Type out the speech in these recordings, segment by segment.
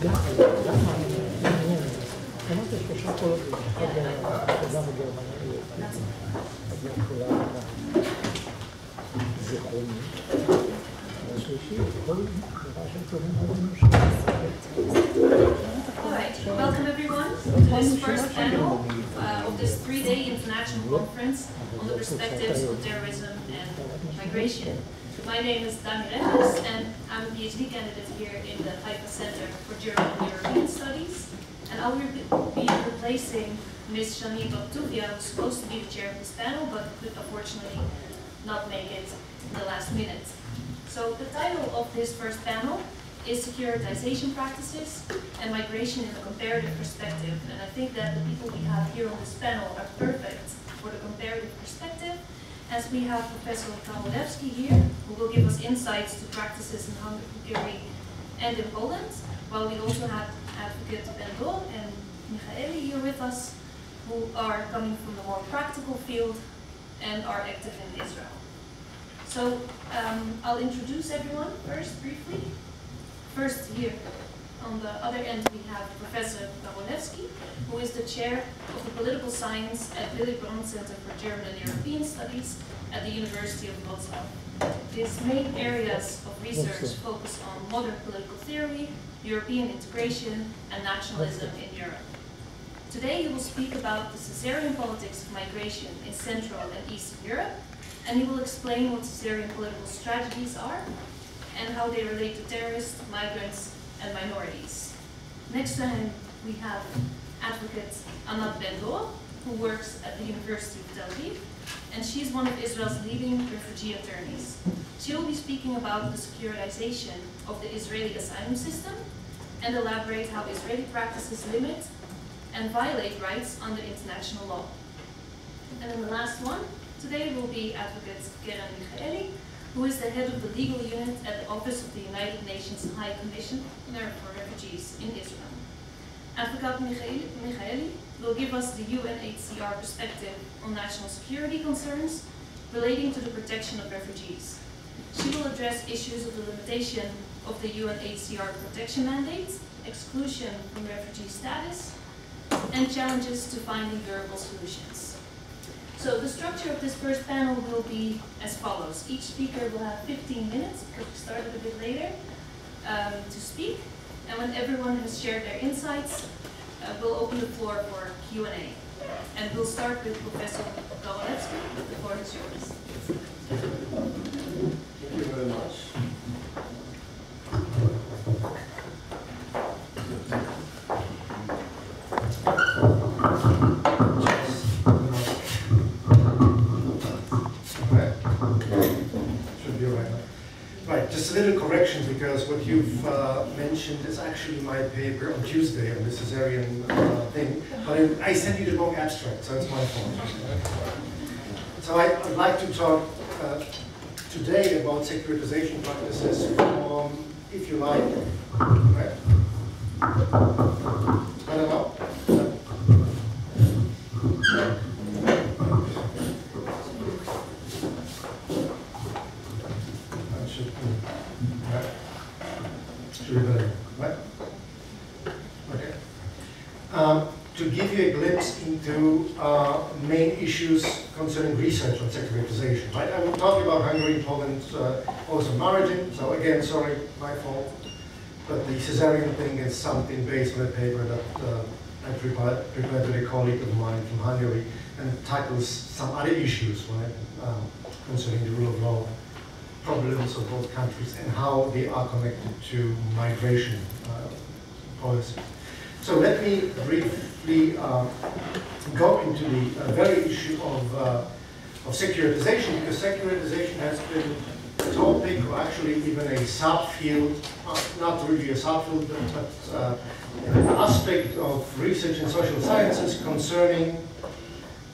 Welcome everyone to this first panel of this 3-day international conference on the perspectives of terrorism and migration. My name is Ireneusz and I'm a PhD candidate here in the Haifa Center for German and European Studies, and I will be replacing Ms. Janine Baptuvia, who's supposed to be the chair of this panel, but could unfortunately not make it in the last minute. So the title of this first panel is Securitization Practices and Migration in a Comparative Perspective. And I think that the people we have here on this panel are perfect for the comparative perspective, as we have Professor Karolewski here, who will give us insights to practices in Hungary and in Poland, while we also have Advocate Pawel and Michaeli here with us, who are coming from the more practical field and are active in Israel. So I'll introduce everyone first, briefly. First, here on the other end, we have Professor Karolewski, who is the chair of the Political Science at Willy Brandt Center for German and European Studies at the University of Wrocław. His main areas of research focus on modern political theory, European integration, and nationalism in Europe. Today, he will speak about the Caesarean politics of migration in Central and Eastern Europe, and he will explain what Caesarean political strategies are and how they relate to terrorists, migrants, and minorities. Next to him, we have Advocate Anat Ben-Dor, who works at the University of Tel Aviv, and she's one of Israel's leading refugee attorneys. She will be speaking about the securitization of the Israeli asylum system and elaborate how Israeli practices limit and violate rights under international law. And then the last one today will be Advocate Keren Michaeli, who is the head of the legal unit at the Office of the United Nations High Commissioner for Refugees in Israel. Advocate Michaeli will give us the UNHCR perspective on national security concerns relating to the protection of refugees. She will address issues of the limitation of the UNHCR protection mandate, exclusion from refugee status, and challenges to finding durable solutions. So the structure of this first panel will be as follows. Each speaker will have 15 minutes, because we started a bit later, to speak. And when everyone has shared their insights, we'll open the floor for Q&A. And we'll start with Professor Karolewski. The floor is yours. Thank you very much. Just a little correction, because what you've mentioned is actually my paper on Tuesday on the Caesarean thing, but I sent you the wrong abstract, so it's my fault. So I'd like to talk today about securitization practices from, if you like, right? I don't know. To give you a glimpse into main issues concerning research on securitization, right? I will talk about Hungary and Poland also margin, so again, sorry, my fault. But the Caesarean thing is something based on a paper that I prepared with a colleague of mine from Hungary, and it tackles some other issues, right? Concerning the rule of law, problems of both countries, and how they are connected to migration policy. So let me briefly go into the very issue of securitization, because securitization has been a topic, or actually even a subfield, not really a subfield, but an aspect of research in social sciences concerning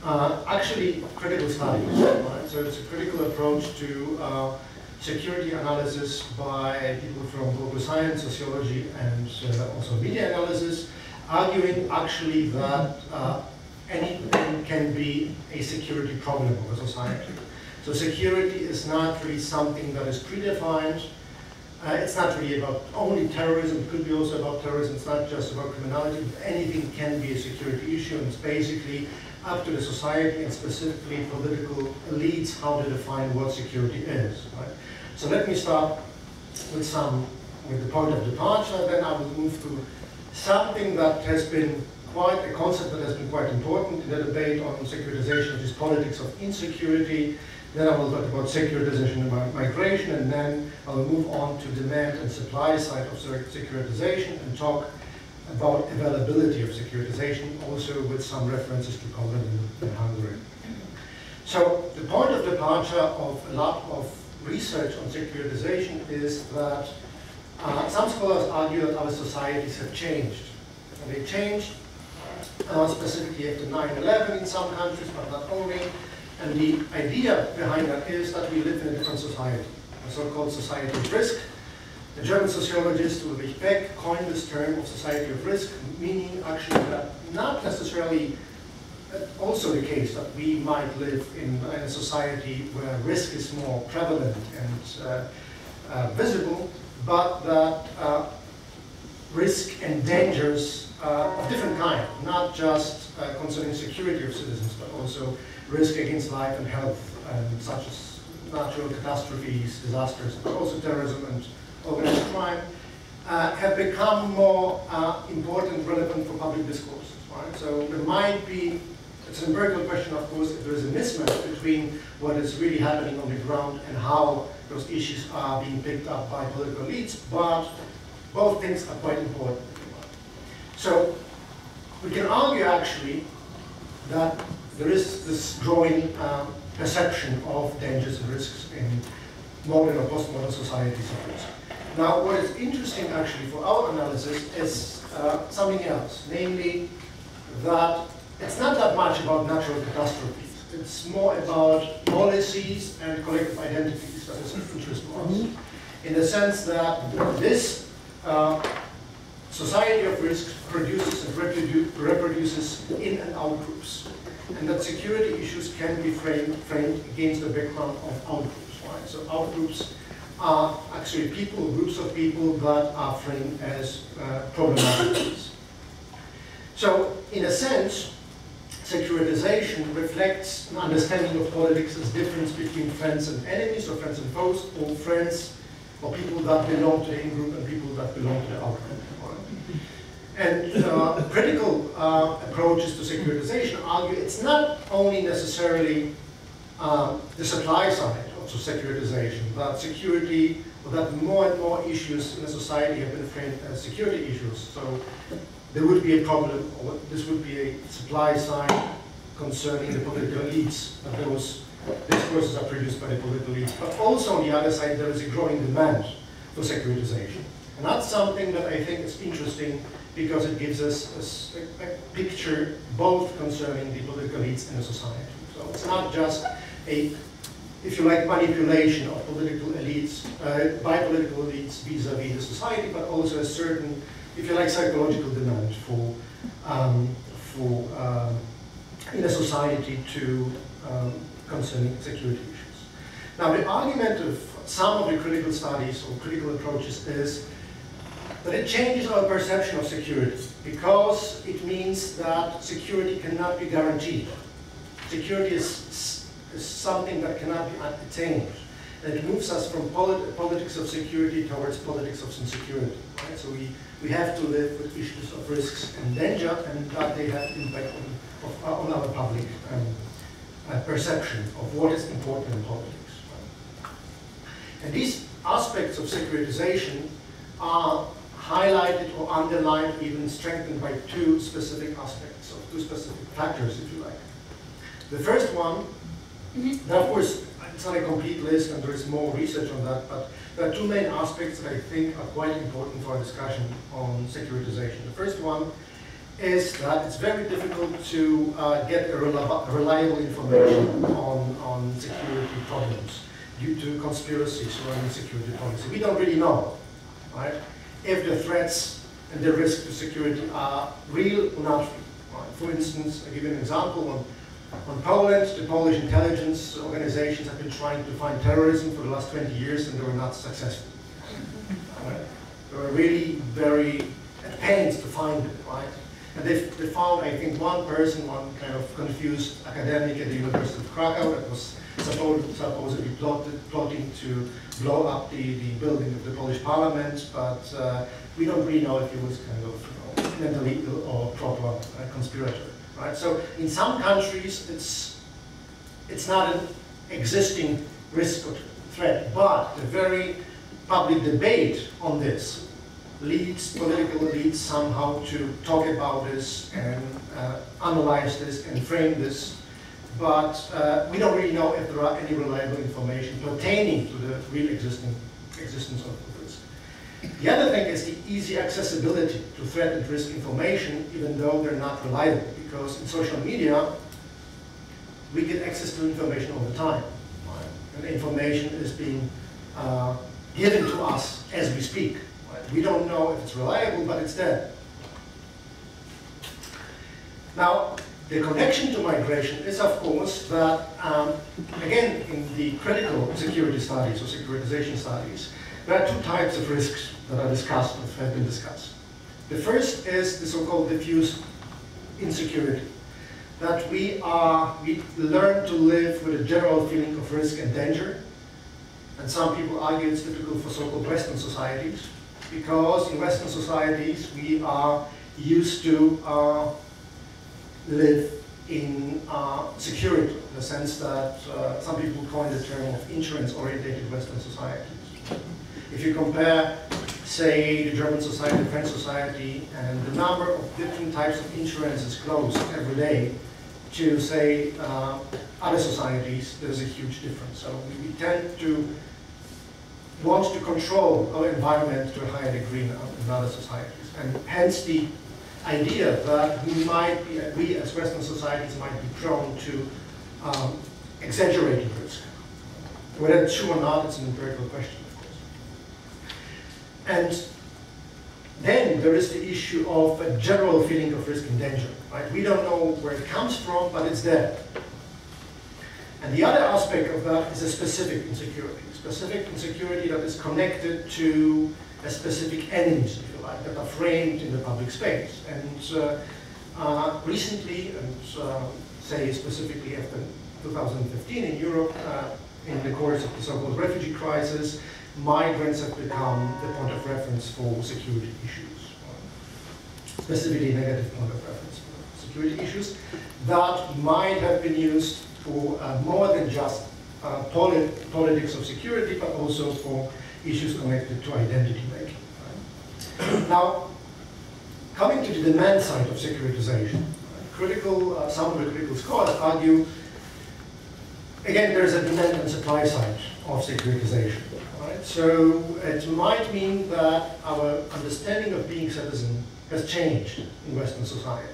actually critical studies. Right? So it's a critical approach to security analysis by people from political science, sociology, and also media analysis, arguing actually that anything can be a security problem of a society. So security is not really something that is predefined, It's not really about only terrorism, it could be also about terrorism, it's not just about criminality, anything can be a security issue, and it's basically up to the society and specifically political elites how to define what security is. Right? So let me start with the point of departure, then I will move to something that has been a concept that has been quite important in the debate on securitization, which is politics of insecurity. Then I will talk about securitization and migration, and then I will move on to demand and supply side of securitization and talk about availability of securitization, also with some references to Poland and Hungary. So the point of departure of a lot of research on securitization is that some scholars argue that our societies have changed. And they changed specifically after 9/11 in some countries, but not only. And the idea behind that is that we live in a different society, a so-called society of risk. The German sociologist Ulrich Beck coined this term of society of risk, meaning actually that not necessarily also the case that we might live in a society where risk is more prevalent and visible, but that risk and dangers of different kind, not just concerning security of citizens, but also risk against life and health, such as natural catastrophes, disasters, but also terrorism and organized crime, have become more important, relevant for public discourse. Right? So there might be, it's an empirical question, of course, if there is a mismatch between what is really happening on the ground and how those issues are being picked up by political elites, but both things are quite important. So we can argue actually that there is this growing perception of dangers and risks in modern or postmodern societies of risk. Now, what is interesting actually for our analysis is something else, namely that it's not that much about natural catastrophes. It's more about policies and collective identities that is of interest to us. In the sense that this society of risk produces and reproduces in and out groups. And that security issues can be framed against the background of out groups. Right? So out groups are actually people, groups of people that are framed as problematic. So in a sense, securitization reflects an understanding of politics as difference between friends and enemies, or friends and foes, or friends or people that belong to the in-group and people that belong to the out-group. And critical approaches to securitization argue it's not only necessarily the supply side of securitization, that security, or that more and more issues in a society have been framed as security issues. So there would be a problem, or this would be a supply side concerning the political elites, that those discourses are produced by the political elites. But also on the other side, there is a growing demand for securitization. And that's something that I think is interesting because it gives us a picture both concerning the political elites in a society. So it's not just a, if you like, manipulation of political elites, by political elites vis-a-vis the society, but also a certain, if you like, psychological demand for in a society to concerning security issues. Now the argument of some of the critical studies or critical approaches is that it changes our perception of security because it means that security cannot be guaranteed. Security is something that cannot be attained. And it moves us from politics of security towards politics of insecurity. Right? So we have to live with issues of risks and danger, and that they have impact on our public perception of what is important in politics. Right? And these aspects of securitization are highlighted or underlined, even strengthened by two specific aspects, or two specific factors, if you like. The first one, of course, it's not a complete list and there is more research on that, but there are two main aspects that I think are quite important for our discussion on securitization. The first one is that it's very difficult to get a reliable information on security problems due to conspiracies surrounding security policy. We don't really know, right, if the threats and the risk to security are real or not real. Right? For instance, I'll give you an example. On Poland, the Polish intelligence organizations have been trying to find terrorism for the last 20 years and they were not successful. really very at pains to find it, right? And they found, I think, one person, one kind of confused academic at the University of Krakow that was supposedly plotting to blow up the building of the Polish parliament, but we don't really know if he was kind of mentally ill or proper conspirator, right? So in some countries, it's not an existing risk or threat, but the very public debate on this leads political elites somehow to talk about this and analyze this and frame this, but we don't really know if there are any reliable information pertaining to the real existence of the risk. The other thing is the easy accessibility to threat and risk information, even though they're not reliable, because in social media, we get access to information all the time, right? And the information is being given to us as we speak. Right? We don't know if it's reliable, but it's there. Now, the connection to migration is, of course, that, again, in the critical security studies or securitization studies, there are two types of risks that are discussed or have been discussed. The first is the so-called diffuse insecurity, that we learn to live with a general feeling of risk and danger. And some people argue it's typical for so-called Western societies, because in Western societies we are used to live in security, in the sense that some people coin the term of insurance-oriented Western societies. If you compare, say, the German society, the French society, and the number of different types of insurances closed every day to, say, other societies, there's a huge difference. So we tend to want to control our environment to a higher degree in other societies. And hence the idea that we as Western societies might be prone to exaggerating risk. Whether it's true or not, it's an empirical question, of course. And then there is the issue of a general feeling of risk and danger, right? We don't know where it comes from, but it's there. And the other aspect of that is a specific insecurity that is connected to a specific enemies, if you like, that are framed in the public space. And recently, and say specifically after 2015 in Europe, in the course of the so-called refugee crisis, migrants have become the point of reference for security issues, specifically negative point of reference for security issues that might have been used for more than just politics of security, but also for issues connected to identity making. Right? Now, coming to the demand side of securitization, right? Some of the critical scholars argue, again, there's a demand and supply side of securitization. Right? So it might mean that our understanding of being citizen has changed in Western societies.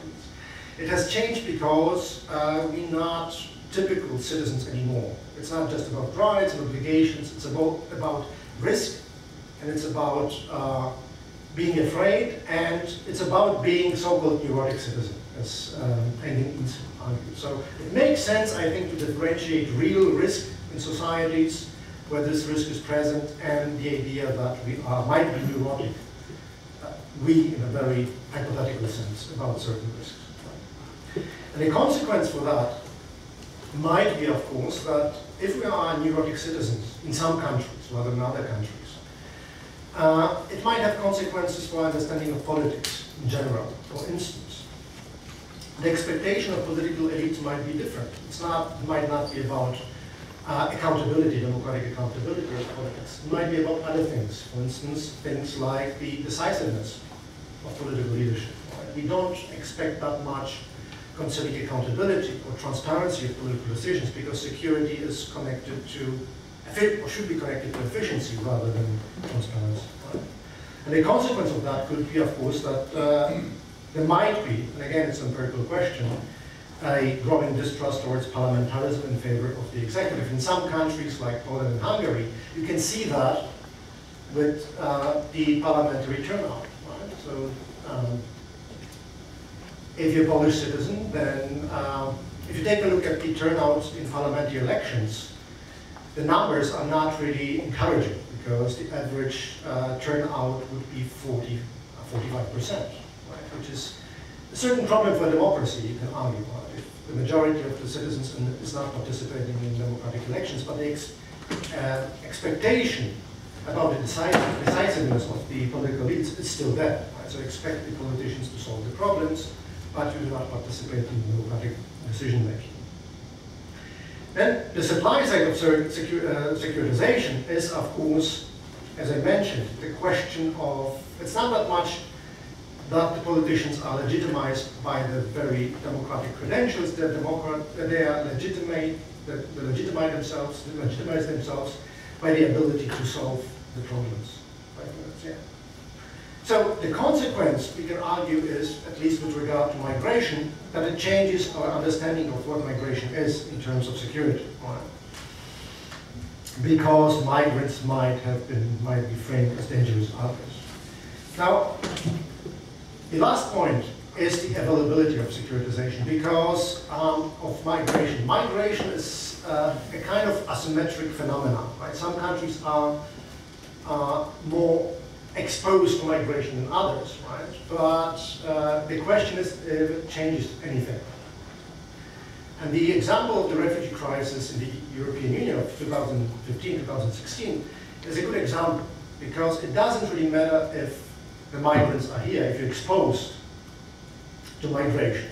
It has changed because we're not typical citizens anymore. It's not just about rights and obligations, it's about risk, and it's about being afraid, and it's about being so-called neurotic citizen, as Ireneusz argued. So it makes sense, I think, to differentiate real risk in societies where this risk is present and the idea that we might be neurotic, we in a very hypothetical sense, about certain risks. Right? And the consequence for that might be, of course, that if we are neurotic citizens in some countries rather than other countries, it might have consequences for our understanding of politics in general. For instance, the expectation of political elites might be different. It might not be about accountability, democratic accountability of politics. It might be about other things. For instance, things like the decisiveness of political leadership. Right? We don't expect that much concerning accountability or transparency of political decisions, because security is connected to, or should be connected to efficiency rather than transparency. Right? And the consequence of that could be, of course, that there might be, and again it's an empirical question, a growing distrust towards parliamentarism in favor of the executive. In some countries like Poland and Hungary, you can see that with the parliamentary turnout. Right? So, if you're a Polish citizen, then if you take a look at the turnout in parliamentary elections, the numbers are not really encouraging, because the average turnout would be 45%, right? Which is a certain problem for democracy, you can argue about it. If the majority of the citizens is not participating in democratic elections, but the expectation about the decisiveness of the political elites is still there. Right? So expect the politicians to solve the problems, but you do not participate in democratic decision making. Then the supply side of securitization is, of course, as I mentioned, the question of, it's not that much that the politicians are legitimized by the very democratic credentials, they are legitimize themselves by the ability to solve the problems. Yeah. So the consequence, we can argue, is, at least with regard to migration, that it changes our understanding of what migration is in terms of security. Right? Because migrants might be framed as dangerous others. Now, the last point is the availability of securitization because of migration. Migration is a kind of asymmetric phenomenon. Right? Some countries are more exposed to migration than others, right? But the question is if it changes anything. And the example of the refugee crisis in the European Union of 2015-2016 is a good example because it doesn't really matter if the migrants are here, if you're exposed to migration.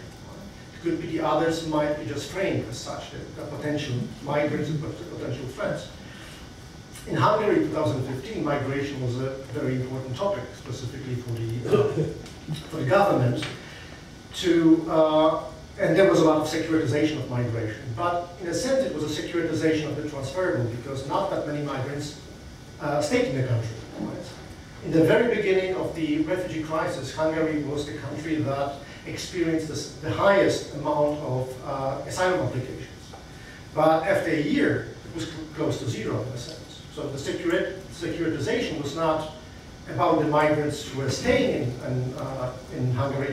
It could be the others might be just framed as such, the potential migrants and potential threats. In Hungary, 2015, migration was a very important topic, specifically for the government. And there was a lot of securitization of migration. But in a sense, it was a securitization of the transferable because not that many migrants stayed in the country. Right? In the very beginning of the refugee crisis, Hungary was the country that experienced the highest amount of asylum applications. But after a year, it was close to zero in a sense. So the securitization was not about the migrants who were staying in Hungary.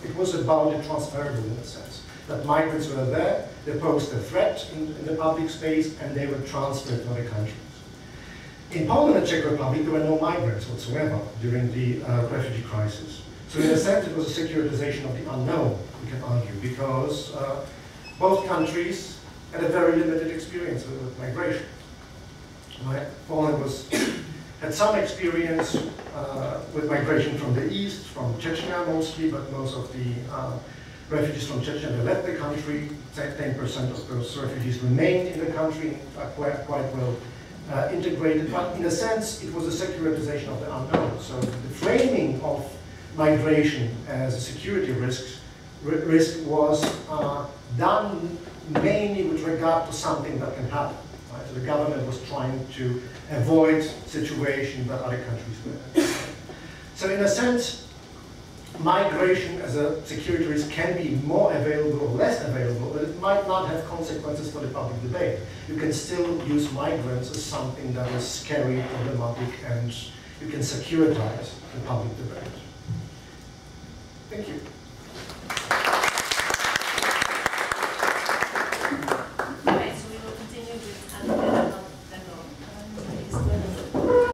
It was about the transferable in a sense. That migrants were there, they posed a threat in the public space, and they were transferred to other countries. In Poland and Czech Republic, there were no migrants whatsoever during the refugee crisis. So in a sense, it was a securitization of the unknown, we can argue, because both countries had a very limited experience with migration. Right? Poland had some experience with migration from the east, from Chechnya mostly, but most of the refugees from Chechnya, they left the country. 10% of those refugees remained in the country, quite well integrated, but in a sense, it was a securitization of the unknown. So the framing of migration as a security risk was done mainly with regard to something that can happen. Right? So the government was trying to avoid situations that other countries were in. So in a sense, migration as a security risk can be more available or less available, but it might not have consequences for the public debate. You can still use migrants as something that is scary, problematic, and you can securitize the public debate. Thank you.